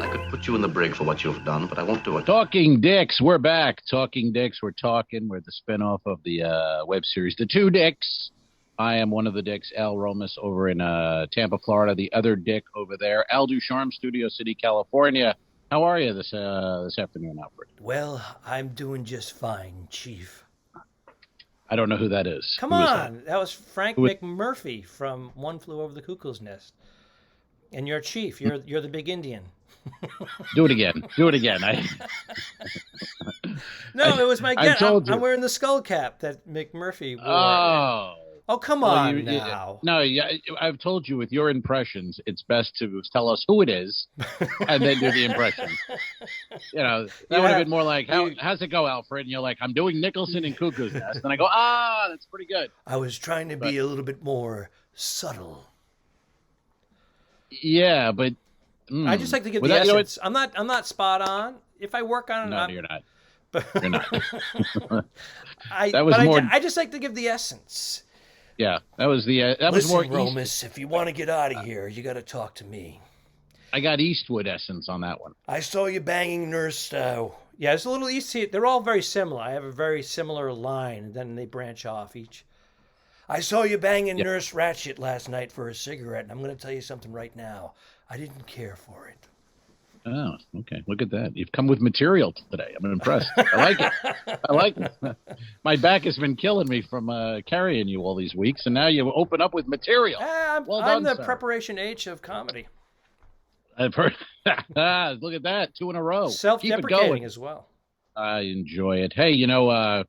I could put you in the brig for what you've done, but I won't do it. Talking Dicks, we're back. Talking Dicks, we're talking. We're the spinoff of the web series, The Two Dicks. I am one of the Dicks, Al Romas, over in Tampa, Florida. The other Dick over there, Al Ducharme, Studio City, California. How are you this afternoon, Alfred? Well, I'm doing just fine, Chief. I don't know who that is. Come on. That was Frank McMurphy from One Flew Over the Cuckoo's Nest. And you're Chief. You're the big Indian. Do it again. Do it again. No, it was my guess. I'm wearing the skull cap that McMurphy wore. Oh, come on now. I've told you with your impressions, it's best to tell us who it is and then do the impression. That would have been more like, how's it go, Alfred? And you're like, I'm doing Nicholson and Cuckoo's Nest. And I go, that's pretty good. I was trying to be a little bit more subtle. Yeah, but... I just like to give the essence. I'm not spot on. If I work on it... No, you're not. But you're not. I just like to give the essence. Yeah, that was the. That Listen, was more. Romas, if you want to get out of here, you got to talk to me. I got Eastwood essence on that one. I saw you banging Nurse. Yeah, it's a little easy. They're all very similar. I have a very similar line, and then they branch off each. I saw you banging Nurse Ratchet last night for a cigarette, and I'm going to tell you something right now. I didn't care for it. Oh, okay. Look at that. You've come with material today. I'm impressed. I like it. I like it. My back has been killing me from carrying you all these weeks, and now you open up with material. I'm the preparation H of comedy. I've heard. Look at that. 2 in a row. Self-deprecating as well. I enjoy it. Hey, I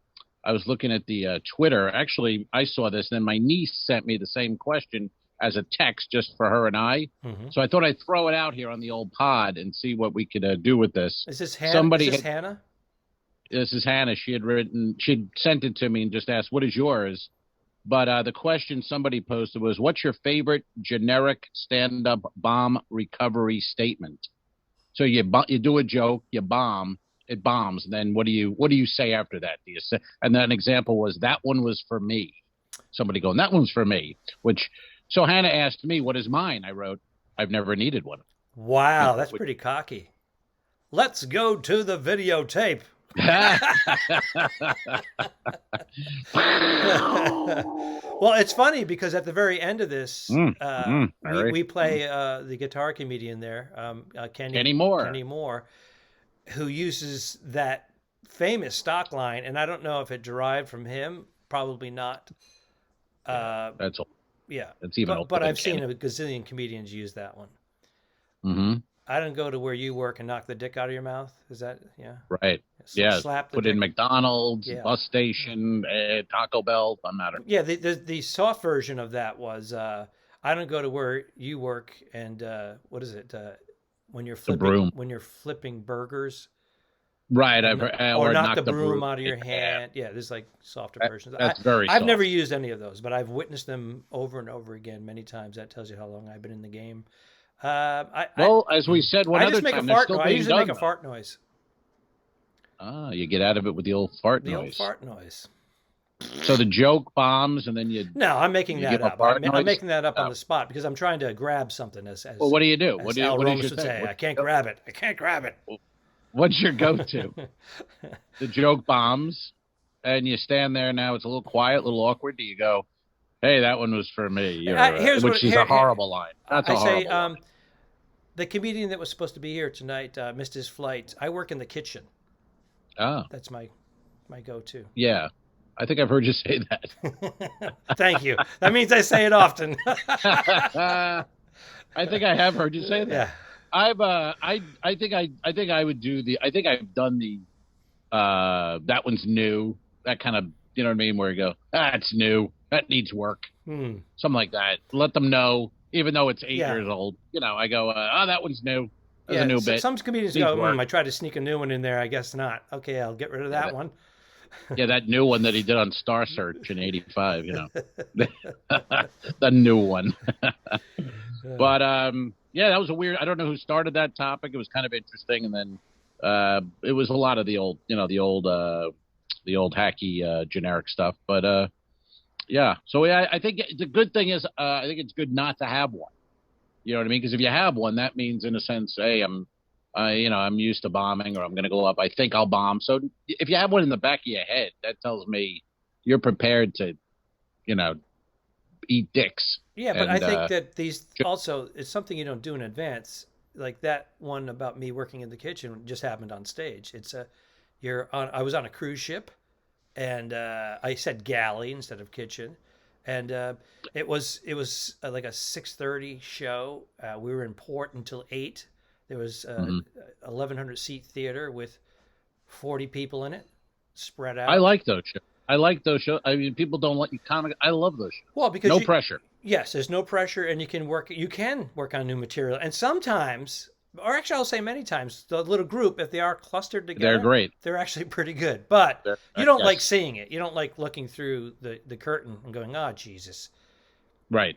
was looking at the Twitter. Actually, I saw this, and then my niece sent me the same question as a text just for her and I. Mm-hmm. So I thought I'd throw it out here on the old pod and see what we could do with this. Is this Hannah? Hannah? This is Hannah. She'd sent it to me and just asked, what is yours? But the question somebody posted was, what's your favorite generic stand-up bomb recovery statement? So you do a joke, you bomb, it bombs. And then what do you say after that? Do you say, and then an example was, that one was for me. Somebody going, that one's for me, So Hannah asked me, what is mine? I wrote, I've never needed one. Wow, that's pretty cocky. Let's go to the videotape. Well, it's funny because at the very end of this, we play the guitar comedian there, Kenny Moore, who uses that famous stock line, and I don't know if it derived from him. Probably not. That's all. Yeah, it's even. But I've seen a gazillion comedians use that one. Mm-hmm. I don't go to where you work and knock the dick out of your mouth. Is that right? Slap the put dick. in McDonald's, bus station, Taco Bell. Doesn't matter. Yeah, the soft version of that was I don't go to where you work and what is it when you're flipping burgers. Right, or knock the broom out of your hand. Yeah, there's like softer versions. I've never used any of those, but I've witnessed them over and over again many times. That tells you how long I've been in the game. As we said one other time, I usually make a fart noise. You get out of it with the old fart noise. The old fart noise. So the joke bombs, and then you. No, I'm making that up. I'm making that up on the spot because I'm trying to grab something. Well, what do you do? What do you say? I can't grab it. I can't grab it. What's your go-to? The joke bombs, and you stand there now. It's a little quiet, a little awkward. Do you go, hey, that one was for me? Which is a horrible line. That's a horrible line. The comedian that was supposed to be here tonight missed his flight. I work in the kitchen. Oh. That's my go-to. Yeah. I think I've heard you say that. Thank you. That means I say it often. I think I have heard you say that. Yeah. I think I would do I think I've done the that one's new, that kind of, you know what I mean, where you go, it's new, that needs work. Something like that. Let them know, even though it's 8 years old. I go, that one's new. That's a new bit. Some comedians go, I tried to sneak a new one in there, I guess not. Okay, I'll get rid of that one. Yeah, that new one that he did on Star Search in '85, the new one. But yeah, that was a weird. I don't know who started that topic. It was kind of interesting, and then it was a lot of the old, the old hacky generic stuff. But Yeah. So I think the good thing is I think it's good not to have one. You know what I mean? Because if you have one, that means in a sense, hey, I'm used to bombing, or I'm going to go up. I think I'll bomb. So if you have one in the back of your head, that tells me you're prepared to, eat dicks. Yeah, but I think that these also, it's something you don't do in advance. Like that one about me working in the kitchen just happened on stage. I was on a cruise ship, and I said galley instead of kitchen, and it was like a 6:30 show. We were in port until 8. There was 1,100 seat theater with 40 people in it, spread out. I like those shows. I mean, people don't let you comic. I love those shows. Well, because no pressure. Yes, there's no pressure, and you can work on new material. And sometimes, or actually I'll say many times, the little group, if they are clustered together, they're great. They're actually pretty good. But you don't like seeing it. You don't like looking through the curtain and going, oh, Jesus. Right.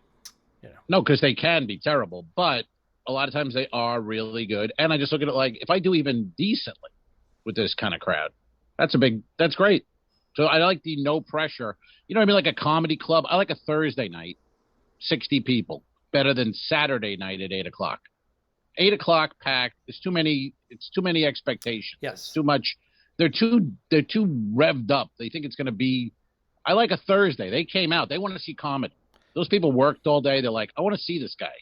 No, because they can be terrible, but a lot of times they are really good. And I just look at it like, if I do even decently with this kind of crowd, that's great. So I like the no pressure. You know what I mean? Like a comedy club. I like a Thursday night, 60 people, better than Saturday night at 8 o'clock. 8 o'clock packed. It's too many expectations. Yes. It's too much. They're too revved up. They think it's going to be. I like a Thursday. They came out. They want to see comedy. Those people worked all day. They're like, I want to see this guy.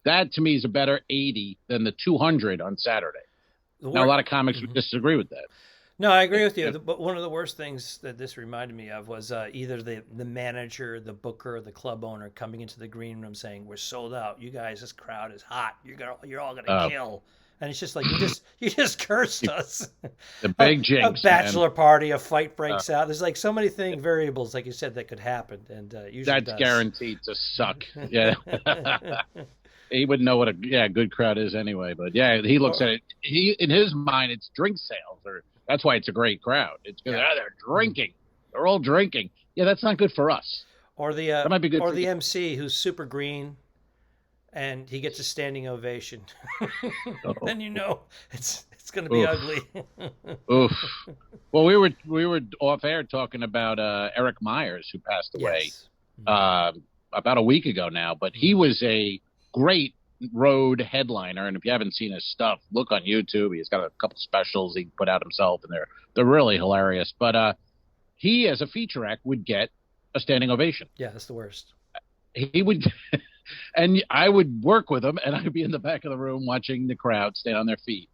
That to me is a better 80 than the 200 on Saturday. Now a lot of comics would disagree with that. No, I agree with you. But one of the worst things that this reminded me of was either the manager, the booker, the club owner coming into the green room saying, "We're sold out. You guys, this crowd is hot. You're all gonna kill." And it's just like you just cursed us. The big jinx. A bachelor party, a fight breaks out. There's like so many variables, like you said, that could happen, and usually that's guaranteed to suck. Yeah. He wouldn't know what a good crowd is anyway. But yeah, he looks at it. In his mind, it's drink sales, or that's why it's a great crowd. It's because they're drinking. They're all drinking. Yeah, that's not good for us. Or that might be good. Or the MC who's super green, and he gets a standing ovation. Then it's going to be ugly. Oof. Well, we were off air talking about Eric Myers, who passed away about a week ago now. But he was a great road headliner, and if you haven't seen his stuff, look on YouTube. He's got a couple specials he put out himself, and they're really hilarious. But he, as a feature act, would get a standing ovation. Yeah, that's the worst. He would, and I would work with him, and I'd be in the back of the room watching the crowd stand on their feet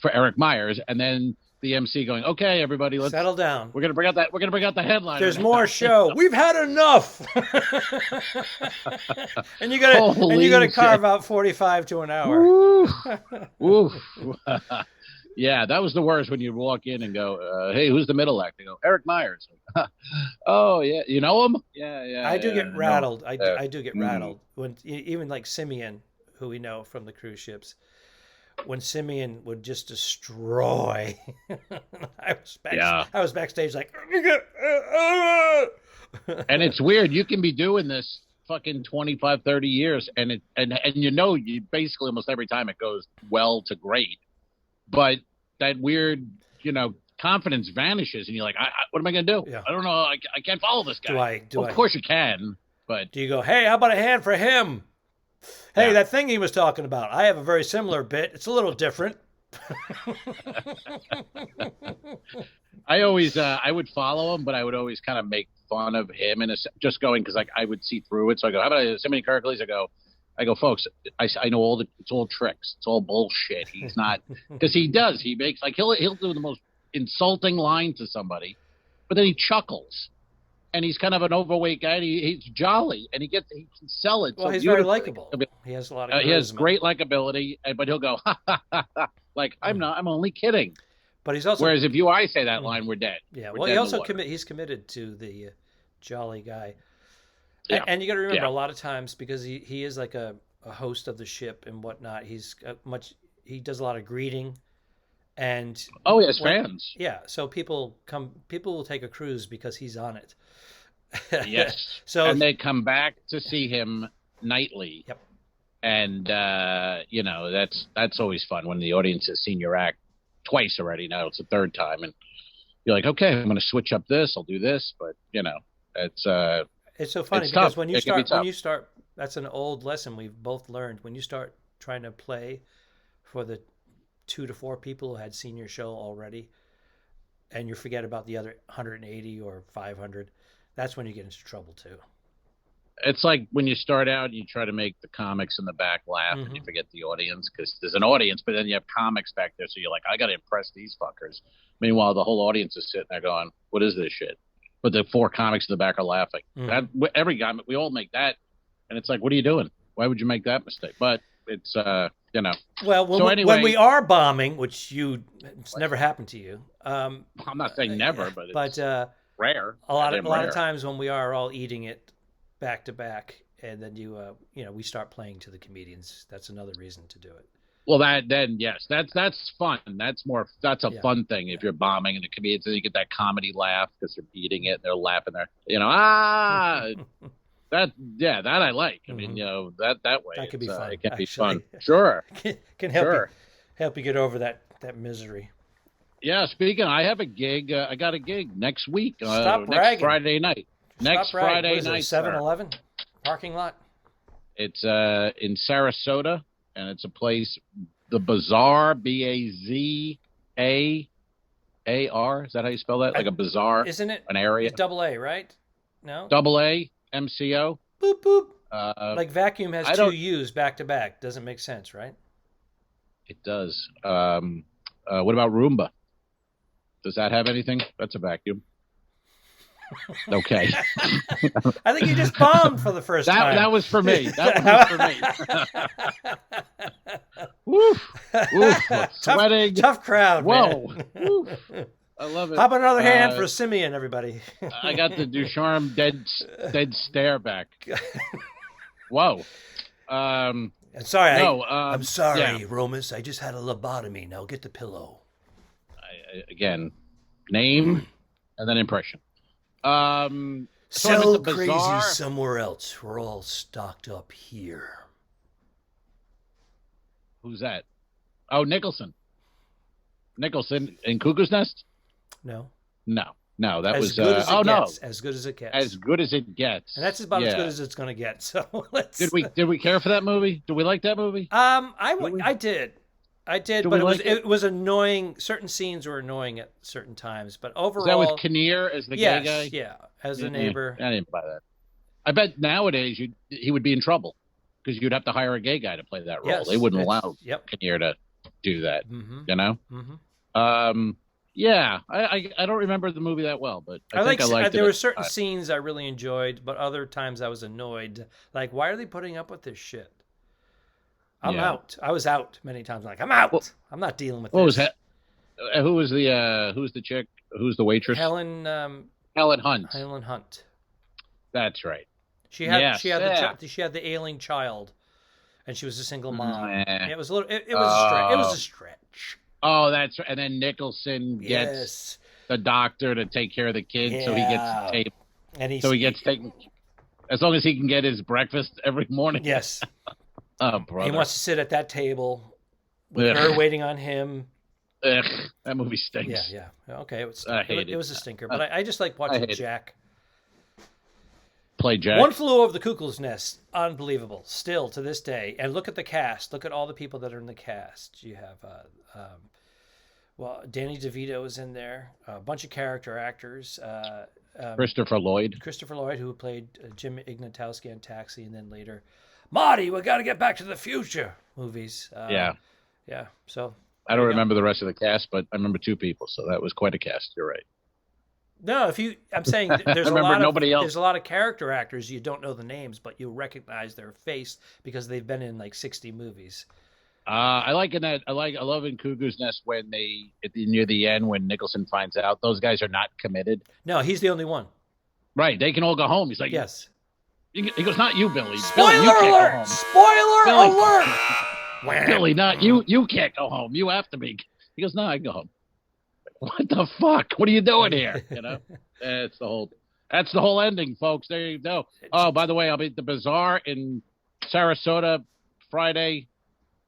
for Eric Myers, and then the MC going, "Okay, everybody, let's settle down. We're gonna bring out the headline. There's more show. We've had enough." and you gotta carve out 45 to an hour. Oof. Yeah, that was the worst when you walk in and go, "Hey, who's the middle act?" They go, "Eric Myers." Oh yeah, you know him? Yeah. I do get rattled. I do get rattled when even like Simeon, who we know from the cruise ships. When Simeon would just destroy, I was backstage like, and it's weird. You can be doing this fucking 25, 30 years, and you basically almost every time it goes well to great, but that weird, confidence vanishes, and you're like, what am I going to do? Yeah. I don't know. I can't follow this guy. Of course you can, but do you go, hey, how about a hand for him? Hey, that thing he was talking about. I have a very similar bit. It's a little different. I always, I would follow him, but I would always kind of make fun of him and just going because I would see through it. So I go, how about Simony Kirklees? I go, folks, I know it's all tricks. It's all bullshit. He's not, because he does. He makes he'll do the most insulting line to somebody, but then he chuckles. And he's kind of an overweight guy. And he's jolly, and he can sell it. Well, he's very likable. He has a lot of. He has great likability, but he'll go ha ha ha ha. Like I'm only kidding. But he's also. Whereas if I say that line, we're dead. Yeah. Well, he also he's committed to the jolly guy. Yeah. And you got to remember a lot of times because he is like a host of the ship and whatnot. He does a lot of greeting. And he has fans. Yeah, so people will take a cruise because he's on it. Yes. And they come back to see him nightly. Yep. And that's always fun when the audience has seen your act twice already. Now it's the third time, and you're like, okay, I'm going to switch up this. I'll do this, but It's so funny it's because tough. when you start, that's an old lesson we've both learned. When you start trying to play for the 2 to 4 people who had seen your show already, and you forget about the other 180 or 500, that's when you get into trouble too. It's like when you start out, you try to make the comics in the back laugh, and you forget the audience because there's an audience, but then you have comics back there, so you're like, I got to impress these fuckers. Meanwhile, the whole audience is sitting there going, "What is this shit?" But the 4 comics in the back are laughing. That every guy, we all make that, and it's like, what are you doing? Why would you make that mistake? But it's Well, when we are bombing, which it's never happened to you. I'm not saying never, but it's rare. A lot of times when we are all eating it back to back, and then we start playing to the comedians. That's another reason to do it. Well, yes, that's fun. That's a fun thing if you're bombing and the comedians, and you get that comedy laugh because you're eating it and they're laughing there. That I like. I mean, that way that could be fun. It can be fun. Sure, can help you get over that misery. Yeah. Speaking, I have a gig. I got a gig next week. Stop bragging. Next Friday night. Next Friday night. 7-Eleven parking lot. It's in Sarasota, and it's a place, the Bazaar, BAZAAR. Is that how you spell that? Like a bazaar? Isn't it? An area. It's AA, right? No. AA MCO. Boop boop. Like vacuum has 2 U's back to back. Doesn't make sense, right? It does. What about Roomba? Does that have anything? That's a vacuum. Okay. I think you just bombed for the first time. That was for me. That was for me. Woof. Sweating. Tough crowd. Whoa. I love it. How about another hand for Simeon, everybody? I got the Ducharme dead stare back. Whoa. I'm sorry. I'm sorry, Romas. I just had a lobotomy. Now get the pillow. Again, name and then impression. Sell crazy somewhere else. We're all stocked up here. Who's that? Oh, Nicholson. Nicholson in Cuckoo's Nest? No. That was. As good as it gets. As good as it gets. And that's about as good as it's going to get. So let's. Did we care for that movie? Did we like that movie? I did. But it was annoying. Certain scenes were annoying at certain times, but overall. Is that with Kinnear as the gay guy? Yeah, as the neighbor. I didn't buy that. I bet nowadays he would be in trouble because you'd have to hire a gay guy to play that role. Yes, they wouldn't allow Kinnear to do that. You know. Yeah, I don't remember the movie that well, but I think I liked it. There were certain scenes I really enjoyed, but other times I was annoyed. Like, why are they putting up with this shit? I'm out. I was out many times. Like, I'm out. Well, I'm not dealing with this. Was that? Who was the chick? Who's the waitress? Helen Hunt. Helen Hunt. That's right. She had the ailing child, and she was a single mom. It was a little. It was a stretch. Oh, that's right. And then Nicholson gets the doctor to take care of the kid, so he gets tape. And he gets taken. As long as he can get his breakfast every morning. Yes. Oh, brother. He wants to sit at that table with her waiting on him. Ugh, that movie stinks. Yeah. Okay, it was a stinker, but I just like watching Jack. Play Jack. One Flew Over the Cuckoo's Nest. Unbelievable. Still to this day. And look at the cast. Look at all the people that are in the cast. You have, Danny DeVito is in there. A bunch of character actors. Christopher Lloyd, who played Jim Ignatowski on Taxi, and then later, Marty, we got to get Back to the Future movies. Yeah. So I don't remember the rest of the cast, but I remember 2 people, so that was quite a cast. You're right. No, I'm saying there's a lot of character actors you don't know the names, but you recognize their face because they've been in like 60 movies. I love in Cuckoo's Nest when near the end when Nicholson finds out those guys are not committed. No, he's the only one. Right, they can all go home. He's like, yes. He goes, not you, Billy. Spoiler Billy, you alert! can't go home. Spoiler alert! Billy, not you. You can't go home. You have to be. He goes, no, I can go home. What the fuck? What are you doing here? You know, that's the whole ending, folks. There you go. Oh, by the way, I'll be at the Bazaar in Sarasota Friday,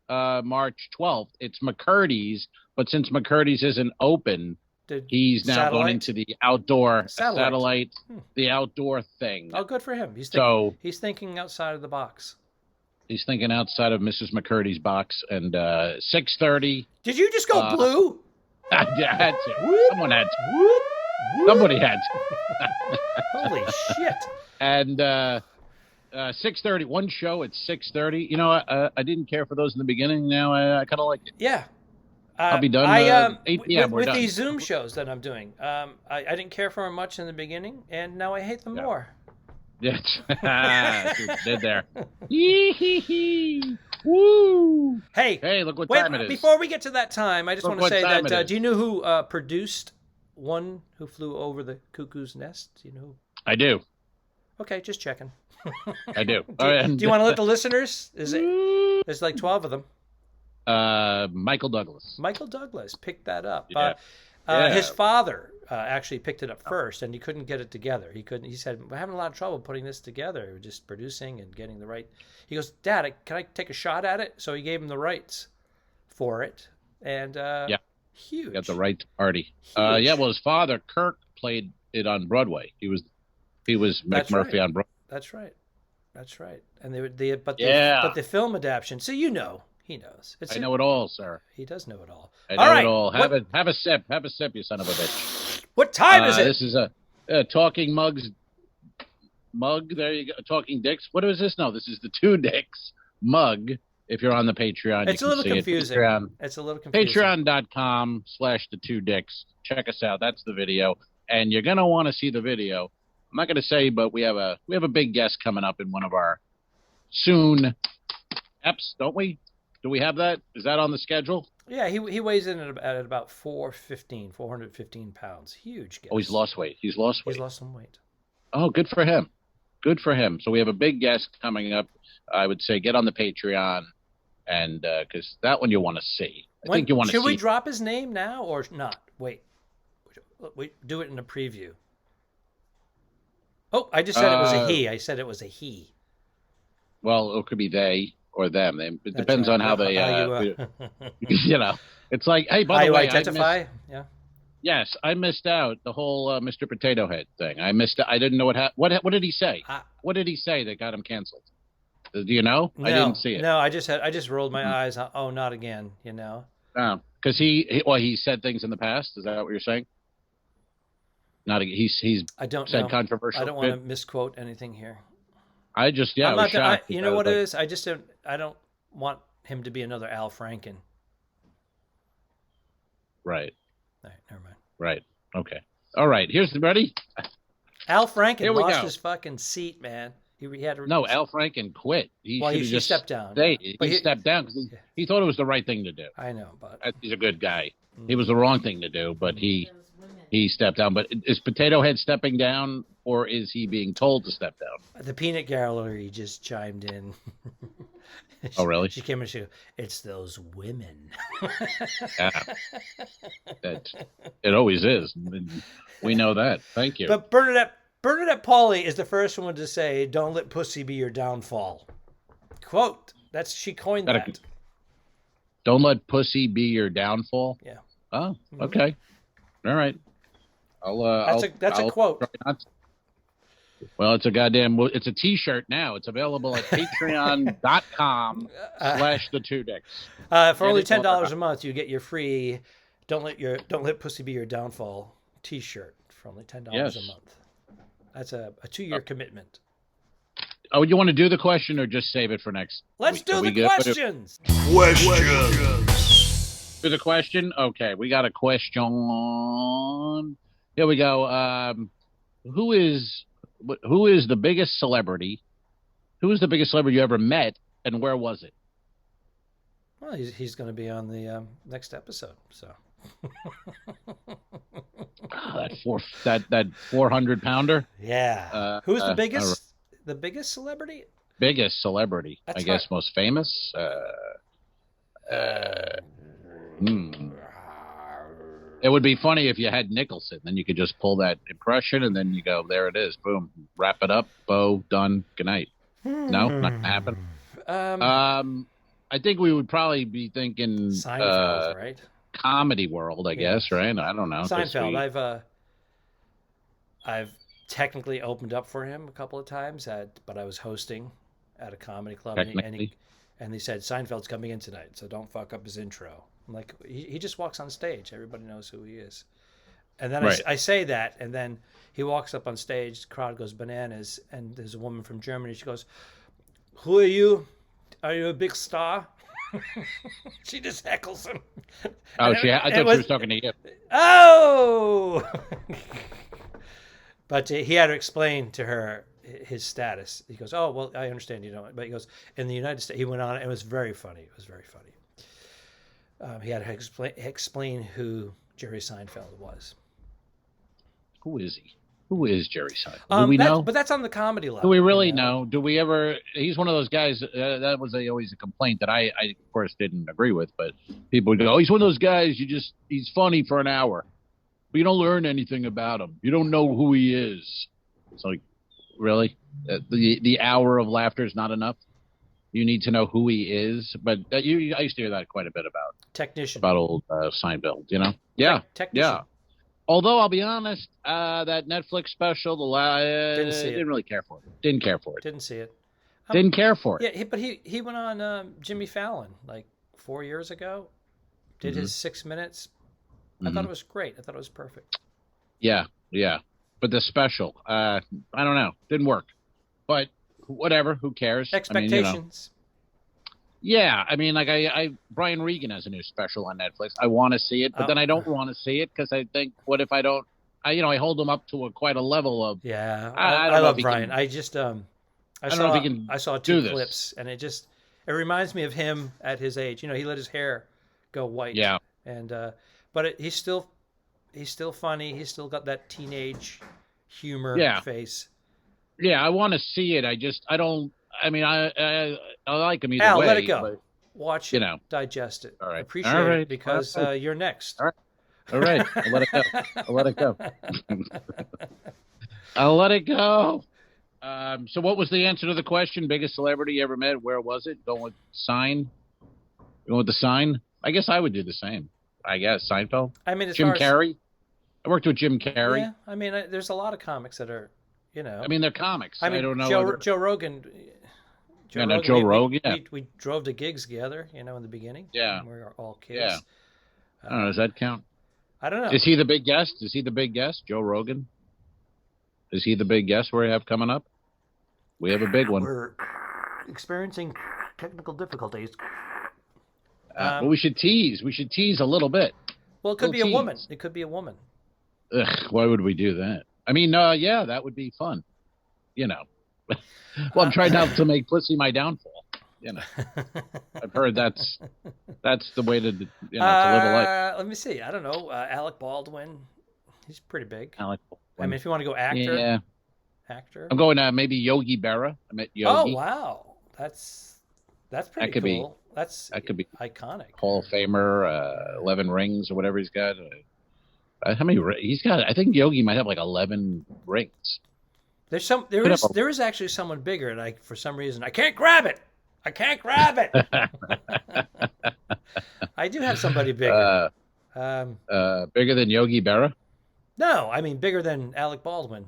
March 12th. It's McCurdy's, but since McCurdy's isn't open, He's now going into the outdoor satellite, the outdoor thing. Oh, good for him. He's thinking outside of the box. He's thinking outside of Mrs. McCurdy's box. And 6:30. Did you just go blue? I had to. Someone had to. Somebody had to. Holy shit. And 6:30, one show at 6:30. You know, I didn't care for those in the beginning. Now I kind of like it. Yeah. I'll be done 8 p.m. With these Zoom shows that I'm doing. I didn't care for them much in the beginning, and now I hate them more. Yes. Did there. Woo! Hey, look what time it is. Before we get to that time, I just want to say that, do you know who produced One Who Flew Over the Cuckoo's Nest? Do you know? I do. Okay, just checking. I do. Do you want to let the listeners? There's like 12 of them. Michael Douglas. Michael Douglas picked that up. Yeah. His father actually picked it up first, and he couldn't get it together. He said, "We're having a lot of trouble putting this together, just producing and getting the right." He goes, "Dad, can I take a shot at it?" So he gave him the rights for it, and huge. Got the right party. Well, his father Kirk played it on Broadway. He was McMurphy on Broadway. That's right. And but the film adaptation. So you know. He knows. I know it all, sir. He does know it all. I know it all. Have a sip. Have a sip, you son of a bitch. What time is it? This is a Talking Mugs mug. There you go. Talking Dicks. What is this? No, this is the Two Dicks mug. If you're on the Patreon, it's a little confusing. It's a little confusing. Patreon.com/the Two Dicks. Check us out. That's the video, and you're gonna want to see the video. I'm not gonna say, but we have a big guest coming up in one of our soon eps, don't we? Do we have that? Is that on the schedule? Yeah, he weighs in at about 415 pounds. Huge guest. Oh, he's lost weight. He's lost some weight. Oh, good for him. Good for him. So we have a big guest coming up. I would say get on the Patreon, and because that one you want to see. I think you want to see. Should we drop his name now or not? Wait. We do it in a preview. Oh, I just said it was a he. I said it was a he. Well, it could be they. Or them. It depends on how they, you know. It's like, hey, by the way, identify? Yes, I missed out the whole Mr. Potato Head thing. I didn't know what did he say? What did he say that got him canceled? Do you know? No, I didn't see it. No, I just rolled my eyes. Oh, not again. You know. Because he said things in the past. Is that what you're saying? Not he's. I don't said know. Controversial. I don't want to misquote anything here. I was shocked. You know what it is? I don't want him to be another Al Franken. Right. All right, never mind. Right. Okay. All right. Ready? Al Franken lost his fucking seat, man. He had to... No, Al Franken quit. He just stepped down. He stepped down because he thought it was the right thing to do. I know, but he's a good guy. It was the wrong thing to do, but he stepped down. But is Potato Head stepping down, or is he being told to step down? The Peanut Gallery just chimed in. Oh, really? She came and she goes, "It's those women." Yeah. It always is. We know that. Thank you. But Bernadette Pauly is the first one to say, "Don't let pussy be your downfall." Quote. She coined that. Don't let pussy be your downfall? Yeah. Oh, okay. All right. That's a quote. Well, it's a T-shirt now. It's available at patreon.com/the Two Dicks. For only $10 a month, you get your free "Don't let pussy be your downfall" T-shirt for only $10 a month. That's a 2-year commitment. Oh, you want to do the question or just save it for next? Let's do the questions. Do the question? Okay, we got a question. Here we go. Who is the biggest celebrity? Who is the biggest celebrity you ever met, and where was it? Well, he's going to be on the next episode. So. that 400-pounder. Yeah. Who's the biggest? The biggest celebrity? Biggest celebrity. That's I guess most famous. It would be funny if you had Nicholson. Then you could just pull that impression, and then you go, there it is. Boom. Wrap it up. Bow. Done. Good night. No, not going to happen. I think we would probably be thinking... Seinfeld, right? comedy world, I guess, right? I don't know. Seinfeld. I've technically opened up for him a couple of times, but I was hosting at a comedy club, and he said Seinfeld's coming in tonight, so don't fuck up his intro. I'm like, he just walks on stage. Everybody knows who he is. And then I say that, and then he walks up on stage. The crowd goes bananas, and there's a woman from Germany. She goes, "Who are you? Are you a big star?" She just heckles him. Oh, I thought she was talking to you. Oh! But he had to explain to her his status. He goes, "Oh, well, I understand you don't." But he goes, "In the United States," he went on. It was very funny. It was very funny. He had to explain who Jerry Seinfeld was. Who is he? Who is Jerry Seinfeld? Do we know? But that's on the comedy level. Do we really know? Do we ever? He's one of those guys. That was always a complaint that I, of course, didn't agree with. But people would go, "Oh, he's one of those guys. He's funny for an hour, but you don't learn anything about him. You don't know who he is." It's like, really? The hour of laughter is not enough. You need to know who he is. But I used to hear that quite a bit about technician, about old Seinfeld. Yeah, technician. Yeah. Although I'll be honest, that Netflix special, didn't really care for it. Didn't care for it. Didn't see it. Didn't care for it. Yeah, but he went on Jimmy Fallon like 4 years ago. Did his 6 minutes. I thought it was great. I thought it was perfect. Yeah. But the special, I don't know, didn't work. But whatever, who cares? Expectations. Yeah, like Brian Regan has a new special on Netflix. I want to see it, but then I don't want to see it because I think, what if I don't? I hold him up to quite a level of. Yeah, I love Brian. I saw two clips, and it reminds me of him at his age. He let his hair go white. Yeah, and but he's still funny. He's still got that teenage humor face. Yeah, I want to see it. I don't. I like him either Al, way. let it go. But, watch it, digest it. All right. Appreciate it because you're next. All right. I'll let it go. I'll let it go. So what was the answer to the question? Biggest celebrity you ever met? Where was it? Going with Sign? Going with the Sign? I guess I would do the same. I guess Seinfeld. Jim Carrey. I worked with Jim Carrey. Yeah, there's a lot of comics that are, they're comics. I don't know. Joe Rogan. Joe Rogan. We drove to gigs together, in the beginning. Yeah. When we were all kids. Yeah. I don't know. Does that count? I don't know. Is he the big guest? Joe Rogan? Is he the big guest we have coming up? We have a big one. We're experiencing technical difficulties. But we should tease. We should tease a little bit. Well, it could be a woman. It could be a woman. Ugh, why would we do that? That would be fun. Well, I'm trying not to make pussy my downfall. I've heard that's the way to live a life. Let me see. I don't know. Alec Baldwin. He's pretty big. Alec Baldwin. If you want to go actor. Yeah. Actor. I'm going maybe Yogi Berra. I met Yogi. Oh wow, that's pretty cool. That could be iconic. Hall of Famer, 11 rings or whatever he's got. How many? He's got. I think Yogi might have like 11 rings. There is actually someone bigger, and for some reason I can't grab it. I do have somebody bigger. Bigger than Yogi Berra? No, bigger than Alec Baldwin,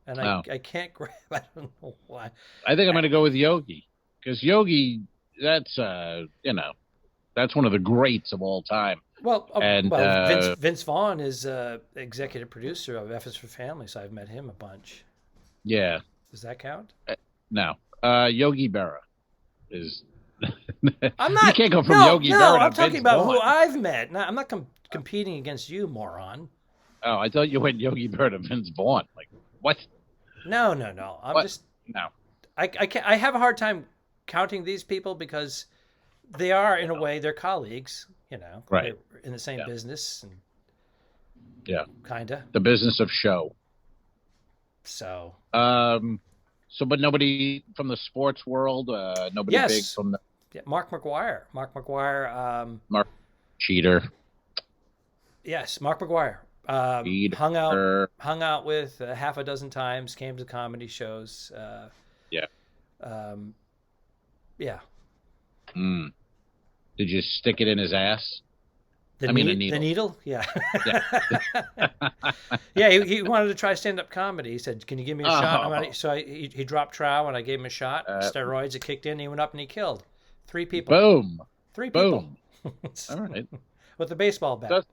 and I can't grab. I don't know why. I think I'm going to go with Yogi because Yogi, that's that's one of the greats of all time. Well, Vince Vaughn is executive producer of F is for Family, so I've met him a bunch. Yeah. Does that count? No. Yogi Berra is. I'm not. You can't go from Yogi Berra to I'm talking Vince about Vaughn. who I've met. No, I'm not competing against you, moron. Oh, I thought you went Yogi Berra to Vince Vaughn. Like what? No. I'm just. No. I have a hard time counting these people because they are, in a way, they're colleagues. Right. They're in the same business. And kinda. The business of show. So. But nobody from the sports world. Nobody big from the. Yeah, Mark McGuire. Mark Cheater. Yes, Mark McGuire. Hung out with half a dozen times. Came to comedy shows. Yeah. Yeah. Did you stick it in his ass? A needle. The needle? Yeah. Yeah. Yeah, he wanted to try stand-up comedy. He said, "Can you give me a shot?" So he dropped trowel, and I gave him a shot. Steroids, it kicked in. He went up and he killed 3 people. Boom. 3 people. Boom. All right. With a baseball bat.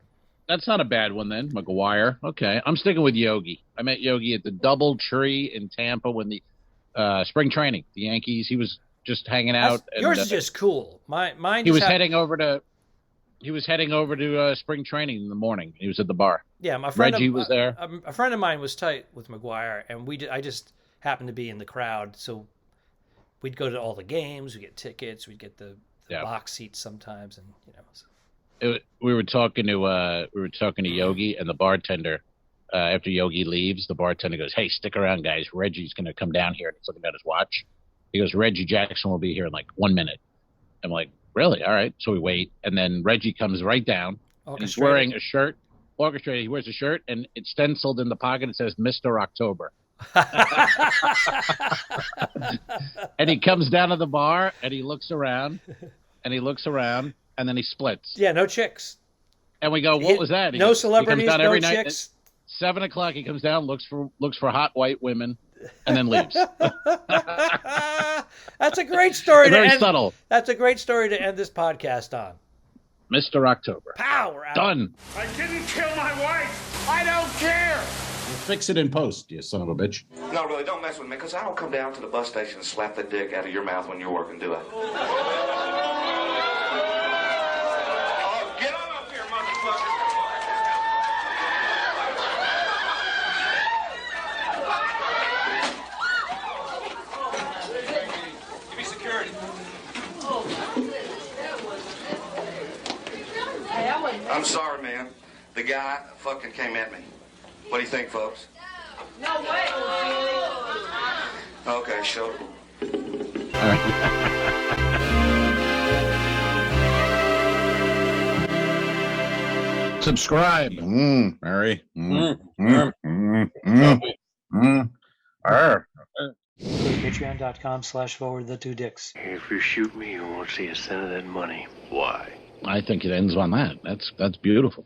That's not a bad one then, McGuire. Okay, I'm sticking with Yogi. I met Yogi at the DoubleTree in Tampa when the spring training, the Yankees. He was just hanging out. Yours is just cool. Mine. He was heading over to spring training in the morning. He was at the bar. Yeah, my friend Reggie was there. A friend of mine was tight with McGuire, and I just happened to be in the crowd, so we'd go to all the games. We get tickets. We'd get the box seats sometimes, and So. We were talking to Yogi, and the bartender. After Yogi leaves, the bartender goes, "Hey, stick around, guys. Reggie's going to come down here." And he's looking at his watch. He goes, "Reggie Jackson will be here in like 1 minute." I'm like, "Really? All right." So we wait, and then Reggie comes right down. And he's wearing a shirt. Orchestrated. He wears a shirt, and it's stenciled in the pocket. It says "Mr. October." And he comes down to the bar, and he looks around, and then he splits. Yeah, no chicks. And we go, "What was that?" No celebrities, no chicks. 7 o'clock, he comes down, looks for hot white women, and then leaves. That's a great story. Very subtle. That's a great story to end this podcast on. Mr. October. Power out. Done. I didn't kill my wife. I don't care. We'll fix it in post, you son of a bitch. No, really, don't mess with me, because I don't come down to the bus station and slap the dick out of your mouth when you're working, do I? Oh, get on up here, motherfucker. Give me security. I'm sorry, man. The guy fucking came at me. What do you think, folks? No way. Okay, sure. Subscribe. Mary. Go to patreon.com/forwardthetwodicks. If you shoot me, you won't see a cent of that money. Why? I think it ends on that. That's beautiful.